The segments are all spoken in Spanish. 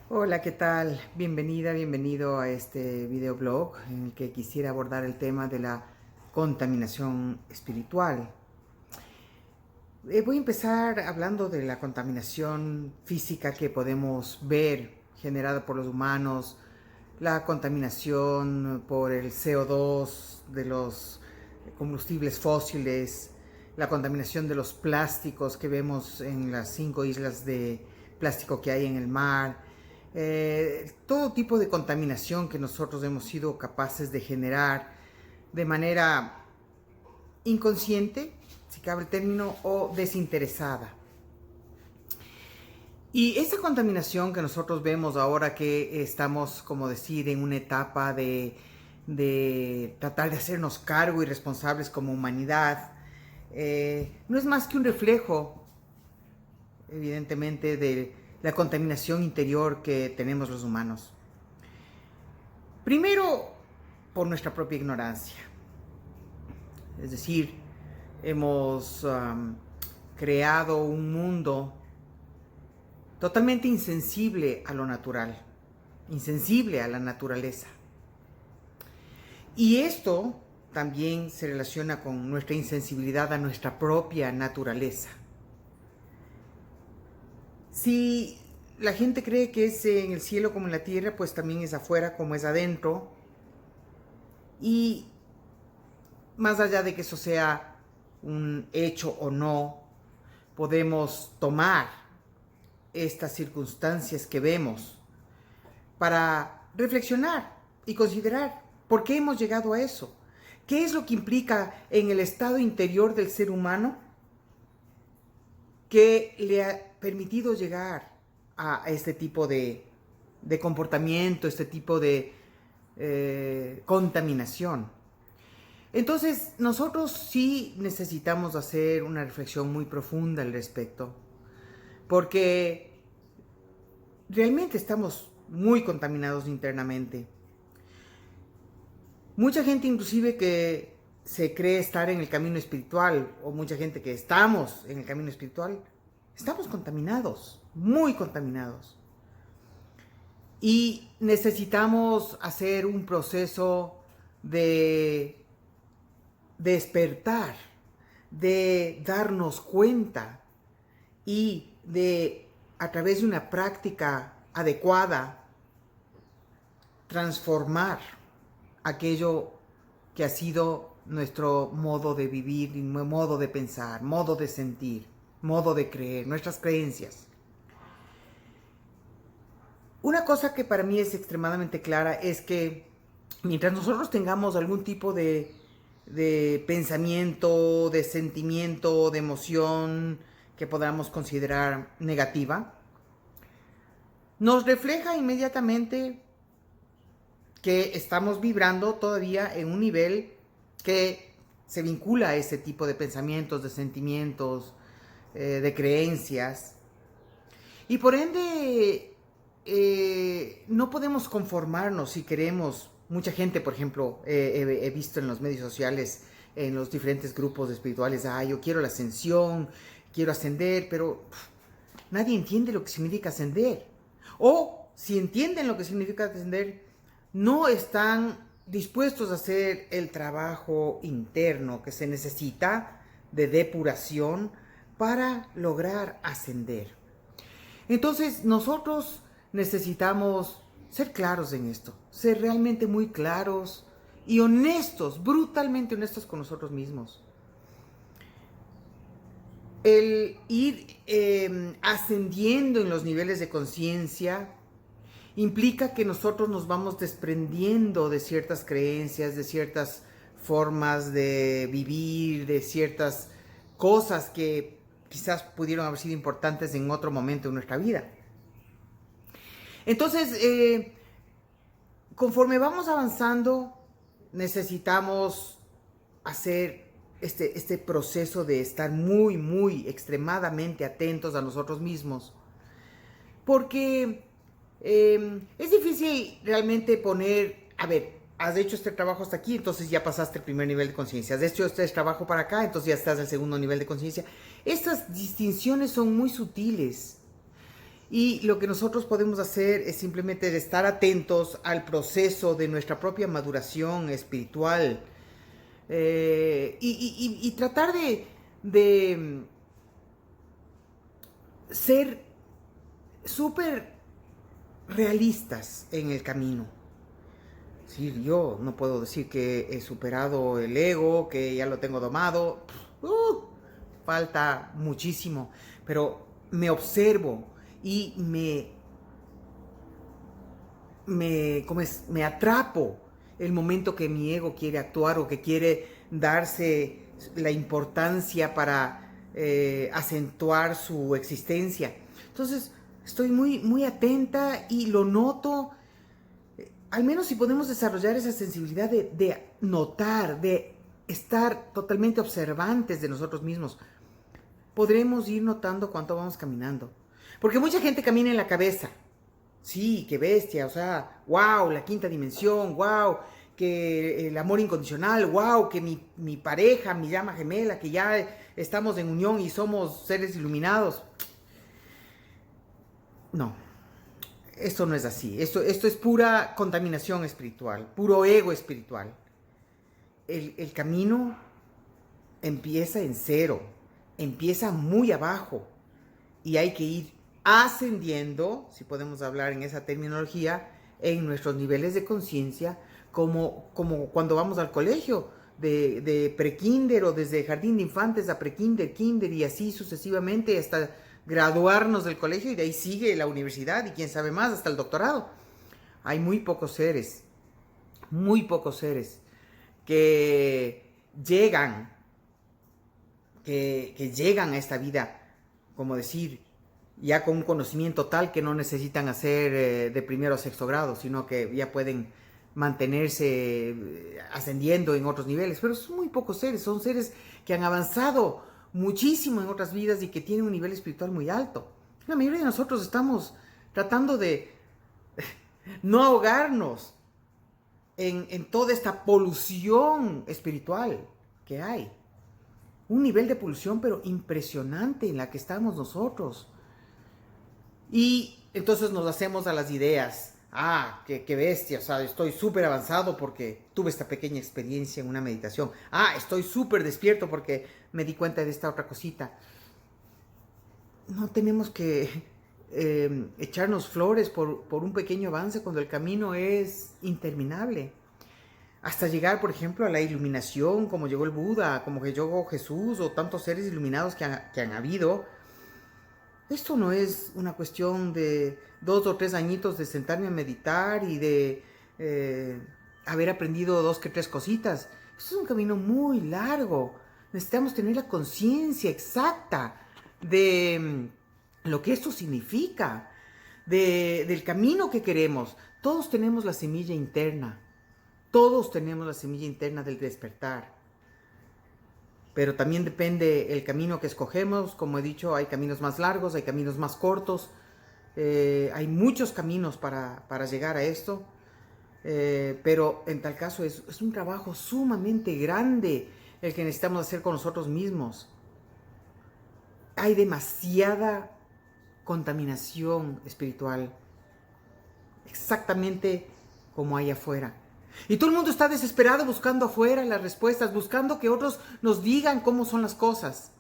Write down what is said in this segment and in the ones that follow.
Hola, ¿qué tal? Bienvenida, bienvenido a este videoblog en el que quisiera abordar el tema de la contaminación espiritual. Voy a empezar hablando de la contaminación física que podemos ver generada por los humanos, la contaminación por el CO2 de los combustibles fósiles, la contaminación de los plásticos que vemos en las 5 islas de plástico que hay en el mar, todo tipo de contaminación que nosotros hemos sido capaces de generar de manera inconsciente, si cabe el término, o desinteresada. Y esa contaminación que nosotros vemos ahora que estamos, como decir, en una etapa de tratar de hacernos cargo y responsables como humanidad, no es más que un reflejo, evidentemente, de la contaminación interior que tenemos los humanos. Primero, por nuestra propia ignorancia. Es decir, hemos creado un mundo totalmente insensible a lo natural, insensible a la naturaleza. Y esto también se relaciona con nuestra insensibilidad a nuestra propia naturaleza. Si la gente cree que es en el cielo como en la tierra, pues también es afuera como es adentro. Y más allá de que eso sea un hecho o no, podemos tomar estas circunstancias que vemos para reflexionar y considerar por qué hemos llegado a eso. ¿Qué es lo que implica en el estado interior del ser humano que le ha permitido llegar a este tipo de comportamiento, este tipo de contaminación? Entonces, nosotros sí necesitamos hacer una reflexión muy profunda al respecto, porque realmente estamos muy contaminados internamente. Mucha gente inclusive que se cree estar en el camino espiritual, o mucha gente que estamos en el camino espiritual, estamos contaminados, muy contaminados. Y necesitamos hacer un proceso de despertar, de darnos cuenta y de, a través de una práctica adecuada, transformar aquello que ha sido nuestro modo de vivir, modo de pensar, modo de sentir, modo de creer, nuestras creencias. Una cosa que para mí es extremadamente clara es que mientras nosotros tengamos algún tipo de pensamiento, de sentimiento, de emoción que podamos considerar negativa, nos refleja inmediatamente que estamos vibrando todavía en un nivel que se vincula a ese tipo de pensamientos, de sentimientos, de creencias. Y por ende, no podemos conformarnos si queremos. Mucha gente, por ejemplo, he visto en los medios sociales, en los diferentes grupos espirituales, yo quiero la ascensión, quiero ascender, pero nadie entiende lo que significa ascender. O si entienden lo que significa ascender, no están dispuestos a hacer el trabajo interno que se necesita de depuración para lograr ascender. Entonces nosotros necesitamos ser claros en esto, ser realmente muy claros y honestos, brutalmente honestos con nosotros mismos. El ir ascendiendo en los niveles de conciencia implica que nosotros nos vamos desprendiendo de ciertas creencias, de ciertas formas de vivir, de ciertas cosas que quizás pudieron haber sido importantes en otro momento de nuestra vida. Entonces, conforme vamos avanzando, necesitamos hacer este proceso de estar muy, muy, extremadamente atentos a nosotros mismos. Porque es difícil realmente poner, a ver, has hecho este trabajo hasta aquí, entonces ya pasaste el primer nivel de conciencia. Has hecho este trabajo para acá, entonces ya estás en el segundo nivel de conciencia. Estas distinciones son muy sutiles. Y lo que nosotros podemos hacer es simplemente estar atentos al proceso de nuestra propia maduración espiritual, y tratar de ser súper realistas en el camino. Sí, yo no puedo decir que he superado el ego, que ya lo tengo domado. Falta muchísimo, pero me observo y me atrapo el momento que mi ego quiere actuar o que quiere darse la importancia para acentuar su existencia. Entonces, estoy muy atenta y lo noto. Al menos si podemos desarrollar esa sensibilidad de notar, de estar totalmente observantes de nosotros mismos, podremos ir notando cuánto vamos caminando. Porque mucha gente camina en la cabeza. Sí, qué bestia, o sea, wow, la quinta dimensión, wow, que el amor incondicional, wow, que mi pareja, mi llama gemela, que ya estamos en unión y somos seres iluminados. No, esto no es así. Esto es pura contaminación espiritual, puro ego espiritual. El camino empieza en cero, empieza muy abajo y hay que ir ascendiendo, si podemos hablar en esa terminología, en nuestros niveles de conciencia, como cuando vamos al colegio, de prekinder o desde jardín de infantes a prekinder, kinder y así sucesivamente hasta graduarnos del colegio, y de ahí sigue la universidad y quién sabe más hasta el doctorado. Hay muy pocos seres que llegan a esta vida, como decir, ya con un conocimiento tal que no necesitan hacer de primero a sexto grado, sino que ya pueden mantenerse ascendiendo en otros niveles. Pero son muy pocos seres, son seres que han avanzado muchísimo en otras vidas y que tienen un nivel espiritual muy alto. La mayoría de nosotros estamos tratando de no ahogarnos en toda esta polución espiritual que hay. Un nivel de polución pero impresionante en la que estamos nosotros. Y entonces nos hacemos a las ideas. Qué bestia, o sea, estoy súper avanzado porque tuve esta pequeña experiencia en una meditación. Estoy súper despierto porque me di cuenta de esta otra cosita. No tenemos que echarnos flores por un pequeño avance cuando el camino es interminable. Hasta llegar, por ejemplo, a la iluminación, como llegó el Buda, como que llegó Jesús o tantos seres iluminados que han habido. Esto no es una cuestión de 2 o 3 añitos de sentarme a meditar y de haber aprendido 2 que 3 cositas. Esto es un camino muy largo. Necesitamos tener la conciencia exacta de lo que esto significa, del camino que queremos. Todos tenemos la semilla interna. Todos tenemos la semilla interna del despertar. Pero también depende el camino que escogemos. Como he dicho, hay caminos más largos, hay caminos más cortos. Hay muchos caminos para llegar a esto. Pero en tal caso es un trabajo sumamente grande el que necesitamos hacer con nosotros mismos. Hay demasiada contaminación espiritual. Exactamente como hay afuera. Y todo el mundo está desesperado buscando afuera las respuestas, buscando que otros nos digan cómo son las cosas.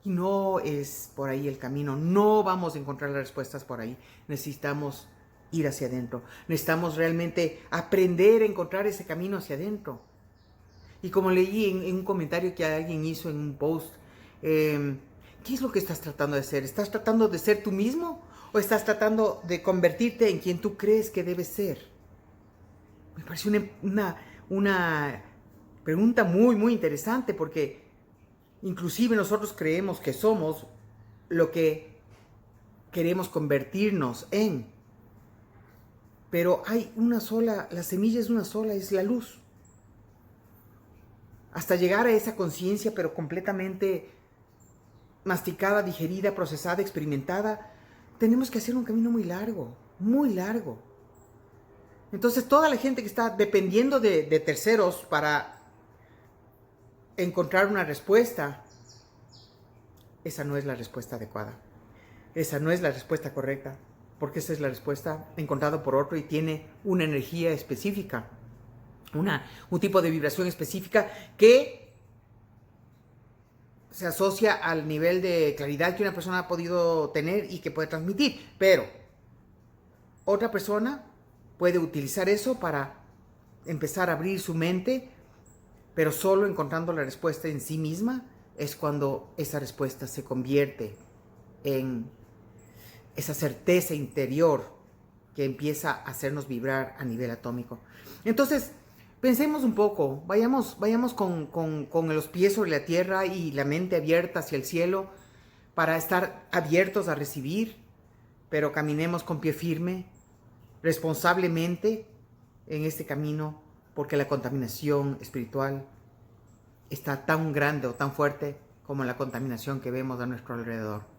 Y no es por ahí el camino, no vamos a encontrar las respuestas por ahí. Necesitamos ir hacia adentro, necesitamos realmente aprender a encontrar ese camino hacia adentro. Y como leí en un comentario que alguien hizo en un post, ¿qué es lo que estás tratando de hacer? ¿Estás tratando de ser tú mismo o estás tratando de convertirte en quien tú crees que debes ser? Me pareció una pregunta muy interesante, porque inclusive nosotros creemos que somos lo que queremos convertirnos en. Pero hay una sola, la semilla es una sola, es la luz. Hasta llegar a esa conciencia, pero completamente masticada, digerida, procesada, experimentada, tenemos que hacer un camino muy largo, muy largo. Entonces toda la gente que está dependiendo de terceros para encontrar una respuesta, esa no es la respuesta adecuada. esa no es la respuesta correcta, porque esa es la respuesta encontrada por otro y tiene una energía específica, un tipo de vibración específica que se asocia al nivel de claridad que una persona ha podido tener y que puede transmitir, pero otra persona puede utilizar eso para empezar a abrir su mente, pero solo encontrando la respuesta en sí misma es cuando esa respuesta se convierte en esa certeza interior que empieza a hacernos vibrar a nivel atómico. Entonces, pensemos un poco, vayamos con los pies sobre la tierra y la mente abierta hacia el cielo para estar abiertos a recibir, pero caminemos con pie firme, responsablemente en este camino, porque la contaminación espiritual está tan grande o tan fuerte como la contaminación que vemos a nuestro alrededor.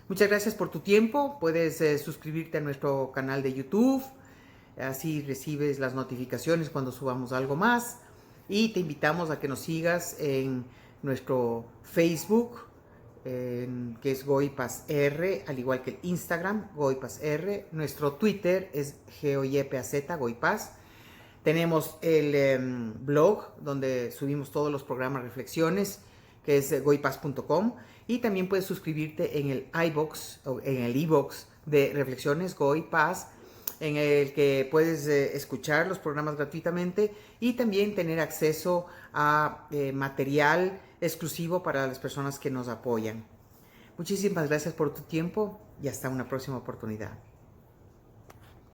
Muchas gracias por tu tiempo. Puedes suscribirte a nuestro canal de YouTube. Así recibes las notificaciones cuando subamos algo más. Y te invitamos a que nos sigas en nuestro Facebook, que es GoyPazR, al igual que el Instagram, GoyPazR. Nuestro Twitter es GOYPAZ, GoyPaz. Tenemos el blog donde subimos todos los programas reflexiones, que es goypaz.com, y también puedes suscribirte en el iVoox o en el iVoox de Reflexiones Goy Paz, en el que puedes escuchar los programas gratuitamente y también tener acceso a material exclusivo para las personas que nos apoyan. Muchísimas gracias por tu tiempo y hasta una próxima oportunidad.